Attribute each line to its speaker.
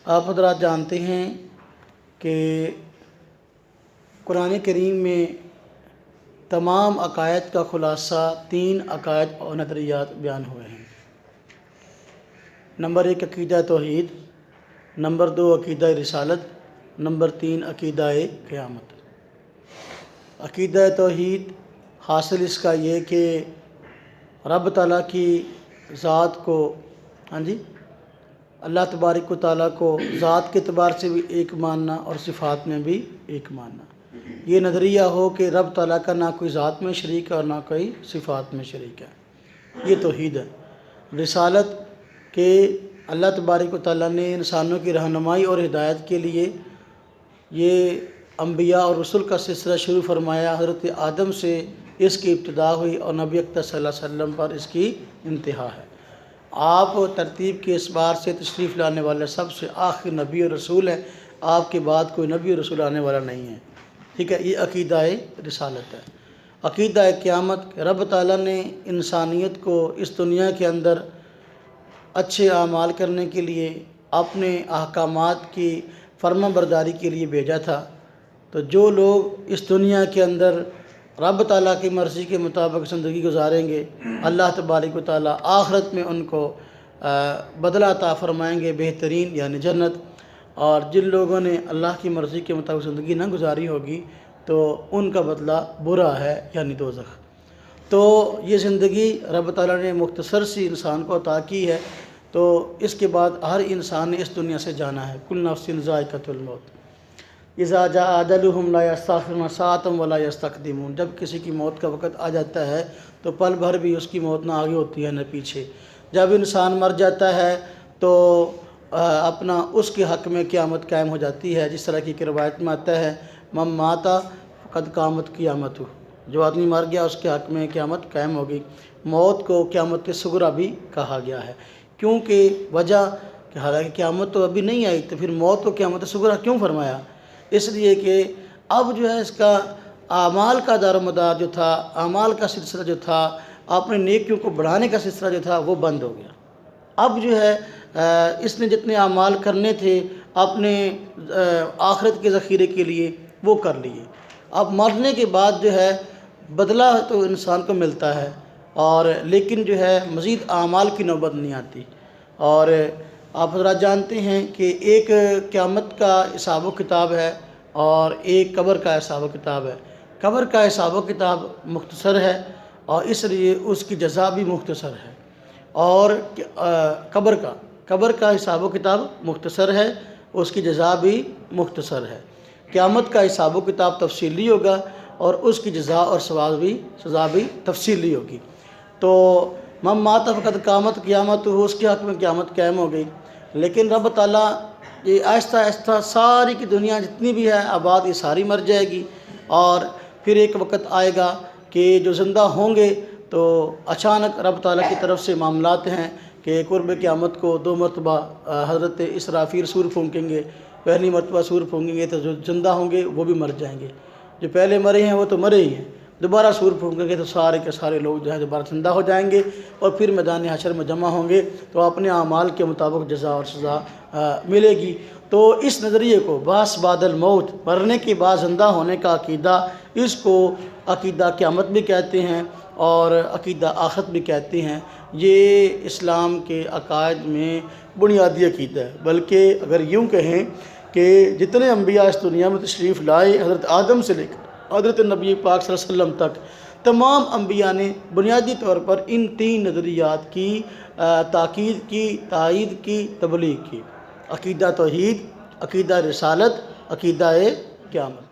Speaker 1: آپ حضرات جانتے ہیں کہ قرآن کریم میں تمام عقائد کا خلاصہ 3 عقائد اور نظریات بیان ہوئے ہیں۔ نمبر 1 عقیدہ توحید، نمبر 2 عقیدہ رسالت، نمبر 3 عقیدہ قیامت۔ عقیدہ توحید حاصل اس کا یہ کہ رب تعالیٰ کی ذات کو اللہ تبارک و تعالیٰ کو ذات کے اعتبار سے بھی ایک ماننا اور صفات میں بھی ایک ماننا۔ یہ نظریہ ہو کہ رب تعالیٰ کا نہ کوئی ذات میں شریک ہے اور نہ کوئی صفات میں شریک ہے، یہ توحید ہے۔ رسالت کہ اللہ تبارک و تعالیٰ نے انسانوں کی رہنمائی اور ہدایت کے لیے یہ انبیاء اور رسول کا سلسلہ شروع فرمایا۔ حضرت آدم سے اس کی ابتدا ہوئی اور نبی اکرم صلی اللہ علیہ وسلم پر اس کی انتہا ہے۔ آپ ترتیب کے اعتبار سے تشریف لانے والے سب سے آخر نبی اور رسول ہیں، آپ کے بعد کوئی نبی اور رسول آنے والا نہیں ہے، ٹھیک ہے۔ یہ عقیدہ رسالت ہے۔ عقیدہ قیامت، رب تعالیٰ نے انسانیت کو اس دنیا کے اندر اچھے اعمال کرنے کے لیے، اپنے احکامات کی فرما برداری کے لیے بھیجا تھا۔ تو جو لوگ اس دنیا کے اندر رب تعالیٰ کی مرضی کے مطابق زندگی گزاریں گے، اللہ تبارک و تعالیٰ آخرت میں ان کو بدلہ عطا فرمائیں گے، بہترین یعنی جنت۔ اور جن لوگوں نے اللہ کی مرضی کے مطابق زندگی نہ گزاری ہوگی تو ان کا بدلہ برا ہے یعنی دوزخ۔ تو یہ زندگی رب تعالیٰ نے مختصر سی انسان کو عطا کی ہے، تو اس کے بعد ہر انسان نے اس دنیا سے جانا ہے۔ کل نفس ذائقۃ الموت، اذا جاء اجلهم لا یستأخرون ساعۃ ولا یستقدمون۔ جب کسی کی موت کا وقت آ جاتا ہے تو پل بھر بھی اس کی موت نہ آگے ہوتی ہے نہ پیچھے۔ جب انسان مر جاتا ہے تو اپنا اس کے حق میں قیامت قائم ہو جاتی ہے، جس طرح کی روایت میں آتا ہے من مات فقد قامت قیامتہ، جو آدمی مر گیا اس کے حق میں قیامت قائم ہوگی۔ موت کو قیامت صغریٰ بھی کہا گیا ہے، کیونکہ وجہ کہ حالانکہ قیامت تو ابھی نہیں آئی، تو پھر موت کو قیامت صغریٰ کیوں فرمایا؟ اس لیے کہ اب جو ہے اس کا اعمال کا دار و مدار جو تھا، اعمال کا سلسلہ جو تھا، اپنے نیکیوں کو بڑھانے کا سلسلہ جو تھا وہ بند ہو گیا۔ اب جو ہے اس نے جتنے اعمال کرنے تھے اپنے آخرت کے ذخیرے کے لیے وہ کر لیے۔ اب مرنے کے بعد جو ہے بدلہ تو انسان کو ملتا ہے، اور لیکن جو ہے مزید اعمال کی نوبت نہیں آتی۔ اور آپ حضرات جانتے ہیں کہ ایک قیامت کا حساب و کتاب ہے اور ایک قبر کا حساب و کتاب ہے۔ قبر کا حساب و کتاب مختصر ہے اور اس لیے اس کی جزا بھی مختصر ہے، اور قبر کا حساب و کتاب مختصر ہے، اس کی جزا بھی مختصر ہے۔ قیامت کا حساب و کتاب تفصیلی ہوگا اور اس کی جزا اور سزا بھی تفصیلی ہوگی۔ تو من مات فقد قامت قیامت، اس کے حق میں قیامت قائم ہو گئی۔ لیکن رب تعالیٰ یہ آہستہ آہستہ ساری کی دنیا جتنی بھی ہے آباد، یہ ساری مر جائے گی، اور پھر ایک وقت آئے گا کہ جو زندہ ہوں گے تو اچانک رب تعالیٰ کی طرف سے معاملات ہیں کہ قرب قیامت کو 2 مرتبہ حضرت اسرافیل سور پھونکیں گے۔ پہلی مرتبہ سور پھونکیں گے تو جو زندہ ہوں گے وہ بھی مر جائیں گے، جو پہلے مرے ہیں وہ تو مرے ہی ہیں۔ دوبارہ سور پھونکیں گے تو سارے کے سارے لوگ جو ہے دوبارہ زندہ ہو جائیں گے، اور پھر میدان حشر میں جمع ہوں گے تو اپنے اعمال کے مطابق جزا اور سزا ملے گی۔ تو اس نظریے کو بعث بعد الموت، مرنے کے بعد زندہ ہونے کا عقیدہ، اس کو عقیدہ قیامت بھی کہتے ہیں اور عقیدہ آخرت بھی کہتے ہیں۔ یہ اسلام کے عقائد میں بنیادی عقیدہ ہے۔ بلکہ اگر یوں کہیں کہ جتنے انبیاء اس دنیا میں تشریف لائے، حضرت آدم سے لے کر حضرت نبی پاک صلی اللہ علیہ وسلم تک، تمام انبیاء نے بنیادی طور پر ان 3 نظریات کی تاکید کی، تائید کی، تبلیغ کی: عقیدہ توحید، عقیدہ رسالت، عقیدہ قیامت۔